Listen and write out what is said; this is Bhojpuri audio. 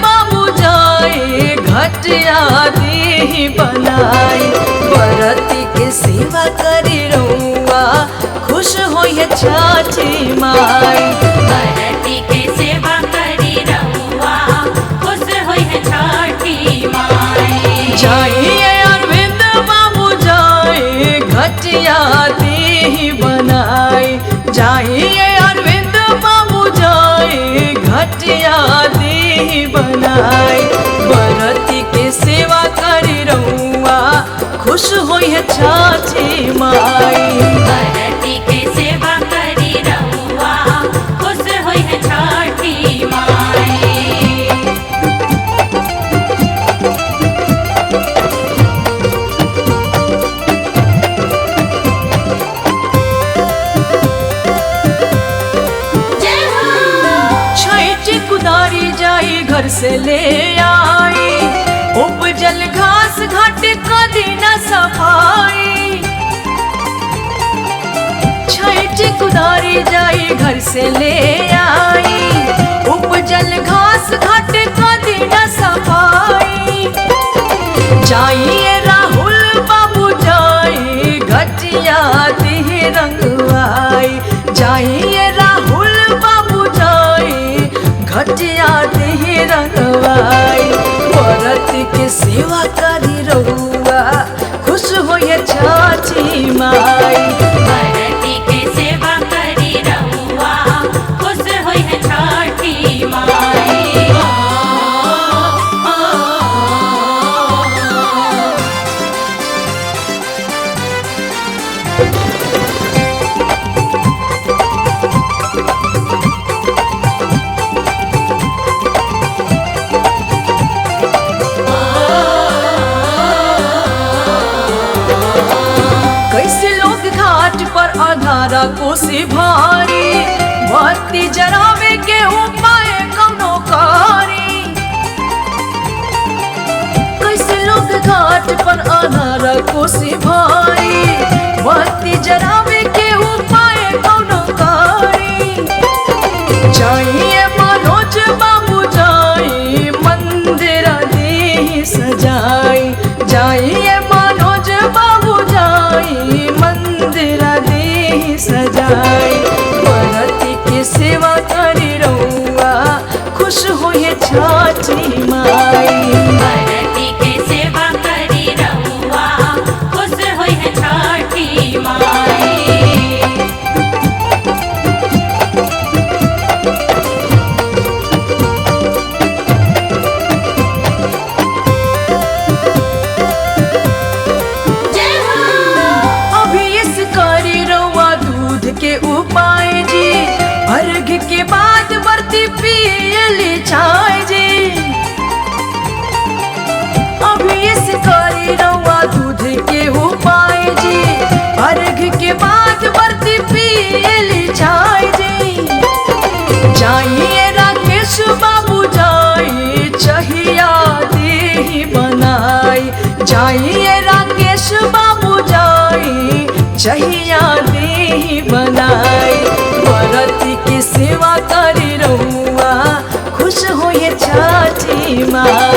बाबू जाए घटिया दी बनाई। बरती के सेवा करी रउआ खुश होइए छठी माई। बरती के सेवा करी रउआ खुश होइए छठी माई। जाइए अरविंद बाबू जाए घटिया दी बनाई। जाइए अरविंद बाबू जाए घटिया दी बनाई। बरती के सेवा करी रउआ खुश होइए छठी माई। बरती के सेवा करी रउआ खुश होइए छठी माई। कुदारी जाई घर से ले आई। उपजल घास घाट कदी न सफाई। छठ कुदारी जाई घर से ले आई। उपजल घास घाट कदी न सफाई। जाइए राहुल बाबू जाई घटिया दी रंगवाई। जाइए राहुल बाबू जाई घटिया दी रंगवाई। बरती के सेवा करी रउआ खुश होइए छठी माई। बरती के सेवा करी रउआ खुश होइए छठी माई। कैसे लोग घाट पर अधारा कोसी भारी। बत्ती जरावे के उपाय कौनो कारी। कैसे लोग घाट पर अधारा कोसी भारी। बत्ती जरावे के उपाय कौनो कारी। जाइए मनोज बाबू जाई मंदिर दी सजाई। जाइए मनोज बाबू जाई मंदिर दी सजाई। बरती के सेवा करी रउआ खुश होइए छठी माई। बरती के सेवा करी रउआ खुश होइए छठी माई। के उपाय जी अर्घ के बाद बरती पियली चाय जी। अभी इस करी रउआ दूध के उपाय जी अर्घ के बाद बरती पियली चाय जी। जाइए राकेश बाबू जाई चाहिया दी बनाई। जाइए राकेश बाबू जाई चाहिया दी बनाई। बरती की सेवा करी रउआ खुश होइए छठी माई।